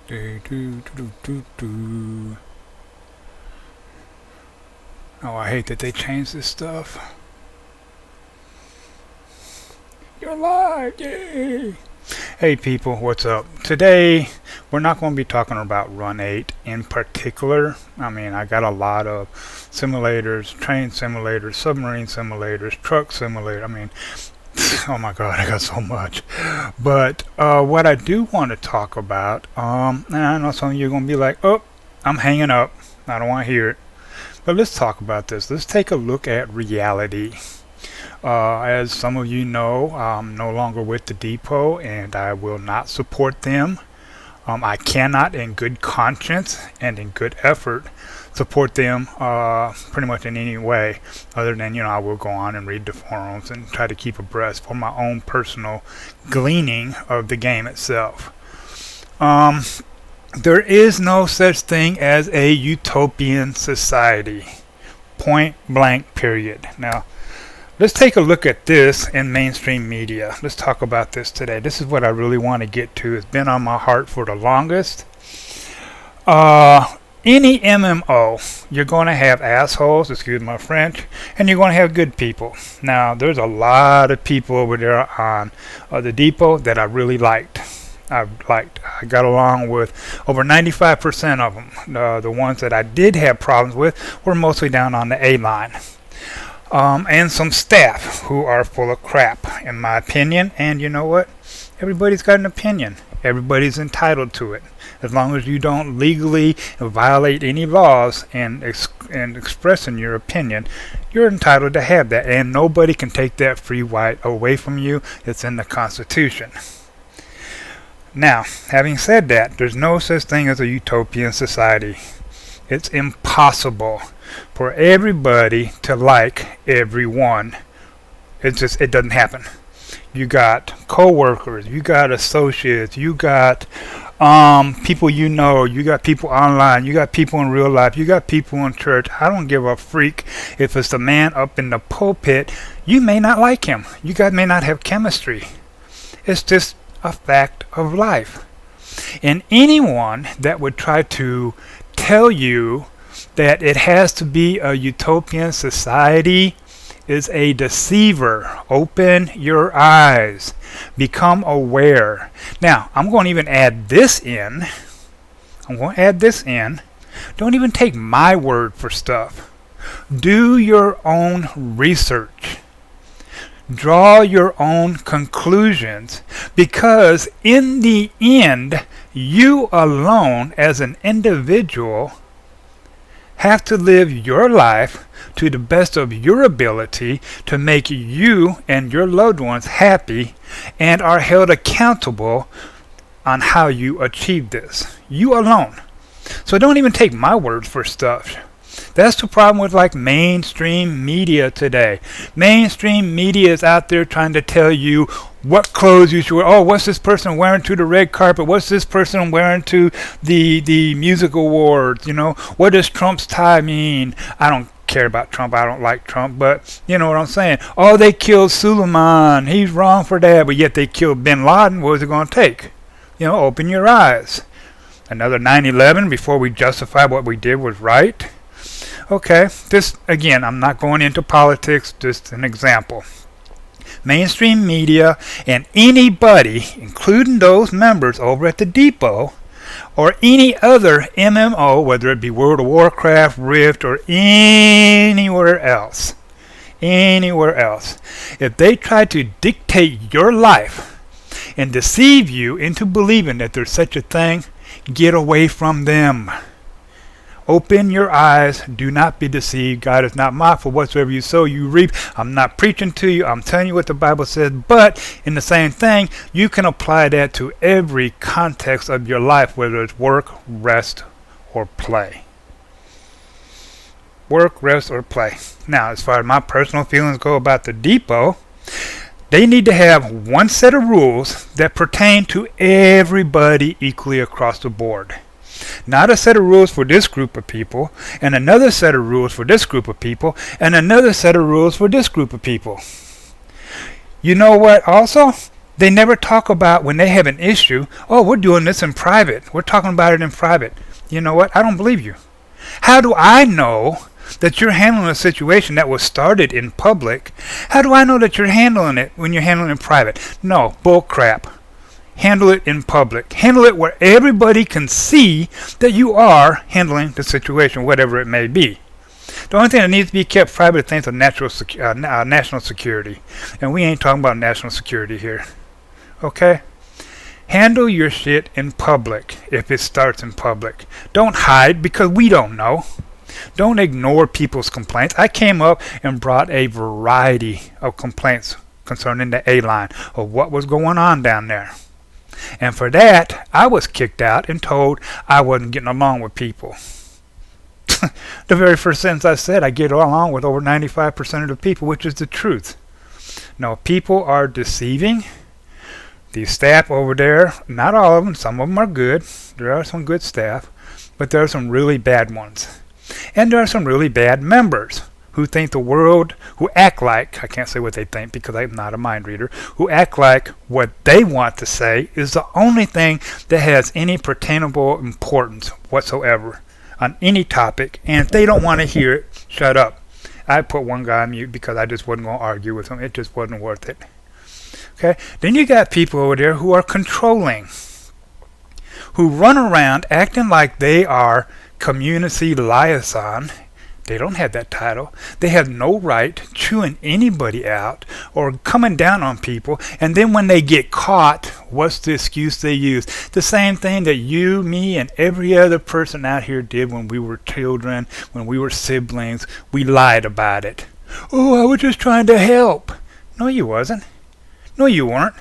Do, do, do, do, do. Oh, I hate that they changed this stuff. You're live, yay! Hey people, what's up? Today, we're not going to be talking about Run 8 in particular. I mean, I got a lot of simulators, train simulators, submarine simulators, truck simulator. I mean, oh my god, I got so much. But what I do want to talk about, and I know some of you are going to be like, oh, I'm hanging up. I don't want to hear it. But let's talk about this. Let's take a look at reality. As some of you know, I'm no longer with the depot and I will not support them. I cannot in good conscience and in good effort support them pretty much in any way other than, I will go on and read the forums and try to keep abreast for my own personal gleaning of the game itself. There is no such thing as a utopian society. Point blank period. Now, let's take a look at this in mainstream media. Let's talk about this today. This is what I really want to get to. It's been on my heart for the longest. Any MMO, you're going to have assholes, excuse my French, and you're going to have good people. Now, there's a lot of people over there on the depot that I really liked. I got along with over 95% of them. The ones that I did have problems with were mostly down on the A line. And some staff who are full of crap, in my opinion. And you know what? Everybody's got an opinion. Everybody's entitled to it. As long as you don't legally violate any laws and expressing your opinion, you're entitled to have that. And nobody can take that free right away from you. It's in the Constitution. Now, having said that, there's no such thing as a utopian society. It's impossible for everybody to like everyone. It doesn't happen. You got co-workers, you got associates, you got people you got people online, you got people in real life, you got people in church. I don't give a freak if it's the man up in the pulpit. You may not like him. You guys may not have chemistry. It's just a fact of life. And anyone that would try to tell you that it has to be a utopian society is a deceiver. Open your eyes. Become aware. Now, I'm going to even add this in. Don't even take my word for stuff. Do your own research. Draw your own conclusions, because in the end, you alone as an individual have to live your life to the best of your ability to make you and your loved ones happy, and are held accountable on how you achieve this. You alone. So don't even take my word for stuff. That's the problem with mainstream media today. Mainstream media is out there trying to tell you what clothes you should wear. Oh, what's this person wearing to the red carpet? What's this person wearing to the music awards? What does Trump's tie mean? I don't care about Trump. I don't like Trump, but you know what I'm saying. Oh, they killed Suleiman. He's wrong for that, but yet they killed bin Laden. What was it going to take? Open your eyes. Another 9/11 before we justify what we did was right. Okay, this, again, I'm not going into politics, just an example. Mainstream media and anybody, including those members over at the depot, or any other MMO, whether it be World of Warcraft, Rift, or anywhere else, if they try to dictate your life and deceive you into believing that there's such a thing, get away from them. Open your eyes. Do not be deceived. God is not mocked. For whatsoever you sow, you reap. I'm not preaching to you. I'm telling you what the Bible says. But in the same thing, you can apply that to every context of your life, whether it's work, rest, or play. Work, rest, or play. Now, as far as my personal feelings go about the depot, they need to have one set of rules that pertain to everybody equally across the board. Not a set of rules for this group of people, and another set of rules for this group of people, and another set of rules for this group of people. You know what also? They never talk about when they have an issue, oh, we're doing this in private. We're talking about it in private. You know what? I don't believe you. How do I know that you're handling a situation that was started in public? How do I know that you're handling it when you're handling it in private? No, bull crap. Handle it in public. Handle it where everybody can see that you are handling the situation, whatever it may be. The only thing that needs to be kept private is things of national security. And we ain't talking about national security here. Okay? Handle your shit in public if it starts in public. Don't hide because we don't know. Don't ignore people's complaints. I came up and brought a variety of complaints concerning the A-line of what was going on down there. And for that, I was kicked out and told I wasn't getting along with people. The very first sentence I said, I get along with over 95% of the people, which is the truth. No, people are deceiving. The staff over there, not all of them, some of them are good. There are some good staff, but there are some really bad ones. And there are some really bad members who think the world, who act like, I can't say what they think because I'm not a mind reader, who act like what they want to say is the only thing that has any pertainable importance whatsoever on any topic, and if they don't want to hear it, shut up. I put one guy on mute because I just wasn't going to argue with him. It just wasn't worth it. Okay? Then you got people over there who are controlling, who run around acting like they are community liaison. They don't have that title. They have no right chewing anybody out or coming down on people. And then when they get caught, what's the excuse they use? The same thing that you, me, and every other person out here did when we were children, when we were siblings. We lied about it. Oh, I was just trying to help. No, you wasn't. No, you weren't.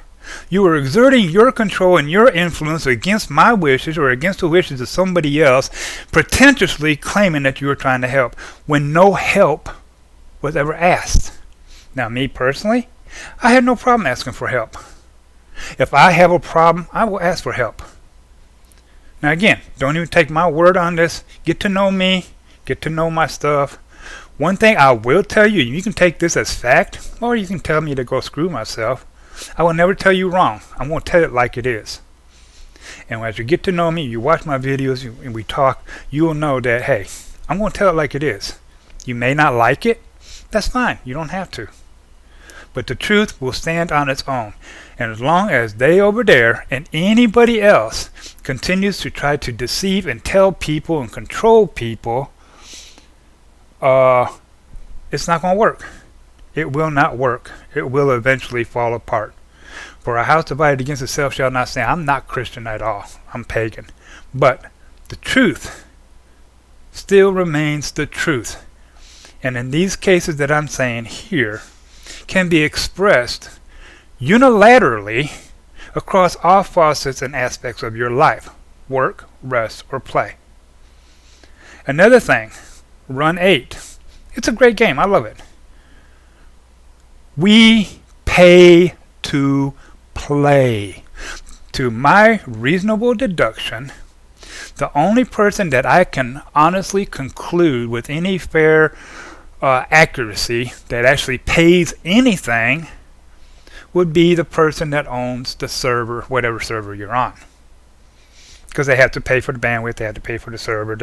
You were exerting your control and your influence against my wishes or against the wishes of somebody else, pretentiously claiming that you were trying to help when no help was ever asked. Now, me personally, I had no problem asking for help. If I have a problem, I will ask for help. Now, again, don't even take my word on this. Get to know me. Get to know my stuff. One thing I will tell you, you can take this as fact, or you can tell me to go screw myself. I will never tell you wrong. I'm going to tell it like it is. And as you get to know me, you watch my videos, and we talk, you will know that, hey, I'm going to tell it like it is. You may not like it. That's fine. You don't have to. But the truth will stand on its own. And as long as they over there and anybody else continues to try to deceive and tell people and control people, it's not going to work. It will not work. It will eventually fall apart. For a house divided against itself shall not stand. I'm not Christian at all. I'm pagan. But the truth still remains the truth. And in these cases that I'm saying here, can be expressed unilaterally across all facets and aspects of your life. Work, rest, or play. Another thing, Run 8. It's a great game. I love it. We pay to play. To my reasonable deduction, the only person that I can honestly conclude with any fair accuracy that actually pays anything would be the person that owns the server, whatever server you're on. Because they have to pay for the bandwidth, they have to pay for the server,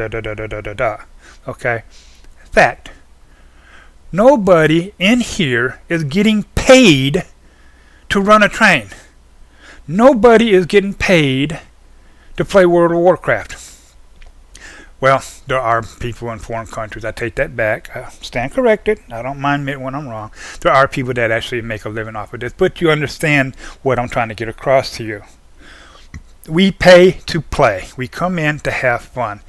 Okay? Fact. Nobody in here is getting paid to run a train. Nobody is getting paid to play World of Warcraft. Well, there are people in foreign countries. I take that back. I stand corrected. I don't mind admitting when I'm wrong. There are people that actually make a living off of this. But you understand what I'm trying to get across to you. We pay to play. We come in to have fun.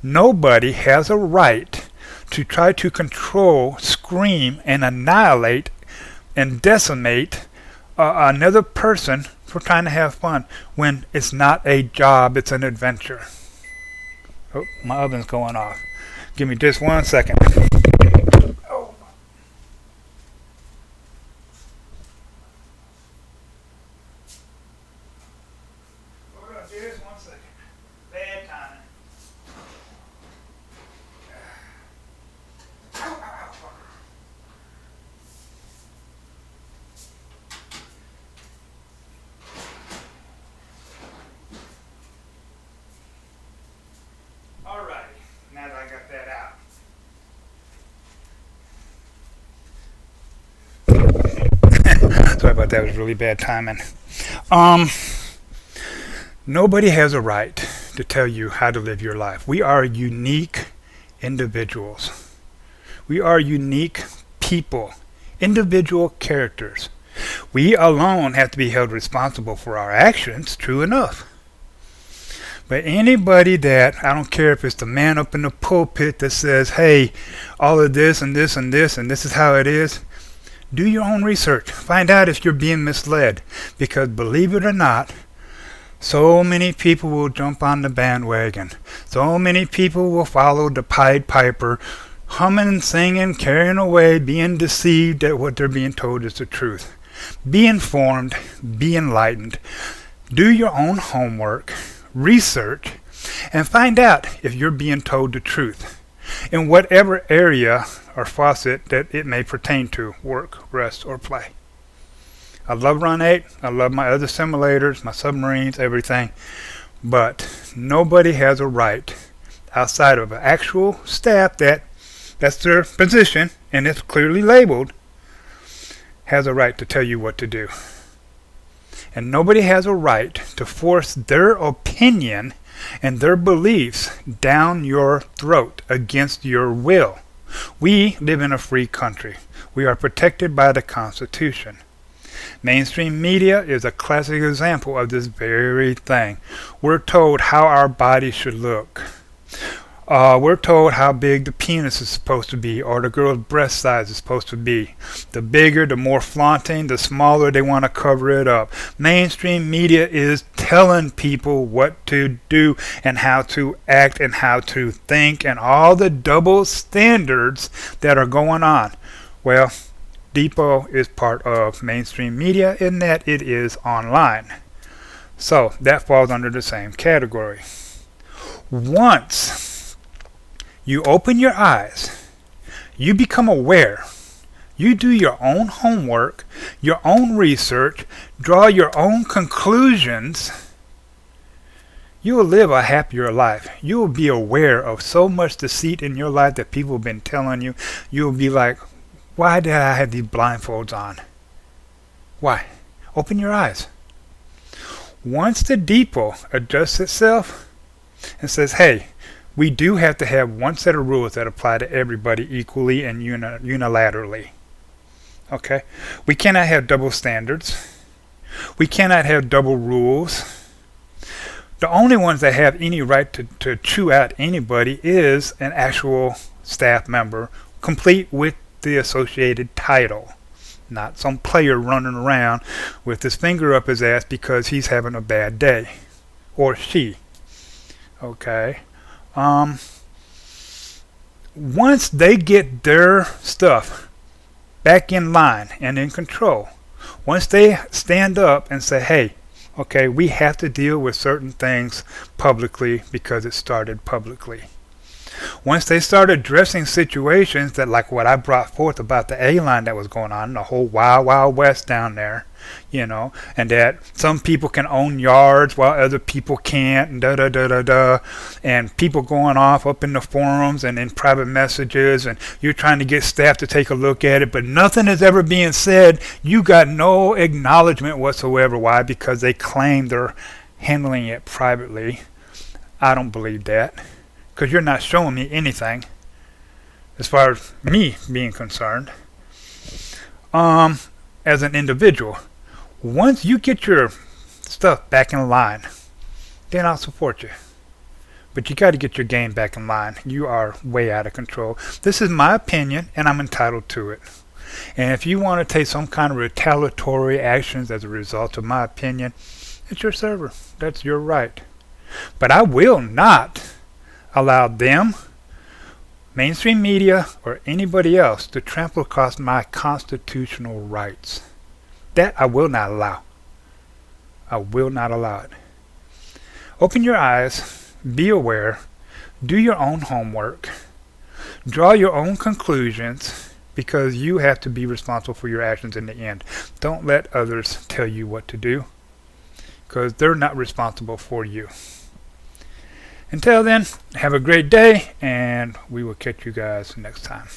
Nobody has a right to try to control, scream, and annihilate and decimate another person for trying to have fun when it's not a job, it's an adventure. Oh, my oven's going off. Give me just 1 second. Oh. We're going to do this 1 second. Bad timing. about that. It was really bad timing. Um, Nobody has a right to tell you how to live your life. We are unique individuals. We are unique people, individual characters. We alone have to be held responsible for our actions, true enough. But anybody that, I don't care if it's the man up in the pulpit that says, hey, all of this and this and this and this is how it is, do your own research. Find out if you're being misled. Because believe it or not, so many people will jump on the bandwagon. So many people will follow the Pied Piper, humming, singing, carrying away, being deceived that what they're being told is the truth. Be informed, be enlightened, do your own homework, research, and find out if you're being told the truth in whatever area or facet that it may pertain to, work, rest, or play. I love Run 8, I love my other simulators, my submarines, everything, but nobody has a right outside of an actual staff that's their position and it's clearly labeled, has a right to tell you what to do. And nobody has a right to force their opinion and their beliefs down your throat against your will. We live in a free country. We are protected by the Constitution. Mainstream media is a classic example of this very thing. We're told how our bodies should look. We're told how big the penis is supposed to be or the girl's breast size is supposed to be. The bigger, the more flaunting, the smaller they want to cover it up. Mainstream media is telling people what to do and how to act and how to think and all the double standards that are going on. Well, Depot is part of mainstream media in that it is online. So that falls under the same category. Once you open your eyes, you become aware, you do your own homework, your own research, draw your own conclusions, you will live a happier life. You will be aware of so much deceit in your life that people have been telling you. You will be like, why did I have these blindfolds on? Why? Open your eyes. Once the depot adjusts itself and says, hey, we do have to have one set of rules that apply to everybody equally and unilaterally. Okay? We cannot have double standards. We cannot have double rules. The only ones that have any right to chew out anybody is an actual staff member, complete with the associated title. Not some player running around with his finger up his ass because he's having a bad day. Or she. Okay? Once they get their stuff back in line and in control, once they stand up and say, hey, okay, we have to deal with certain things publicly because it started publicly. Once they start addressing situations that, like what I brought forth about the A-line that was going on, the whole wild, wild west down there, you know, and that some people can own yards while other people can't, and da-da-da-da-da, and people going off up in the forums and in private messages, and you're trying to get staff to take a look at it, but nothing is ever being said. You got no acknowledgement whatsoever. Why? Because they claim they're handling it privately. I don't believe that. Because you're not showing me anything as far as me being concerned as an individual. Once you get your stuff back in line, then I'll support you. But you got to get your game back in line. You are way out of control. This is my opinion, and I'm entitled to it. And if you want to take some kind of retaliatory actions as a result of my opinion, it's your server. That's your right. But I will not allow them, mainstream media, or anybody else to trample across my constitutional rights. That I will not allow. I will not allow it. Open your eyes, be aware, do your own homework, draw your own conclusions, because you have to be responsible for your actions in the end. Don't let others tell you what to do, because they're not responsible for you. Until then, have a great day, and we will catch you guys next time.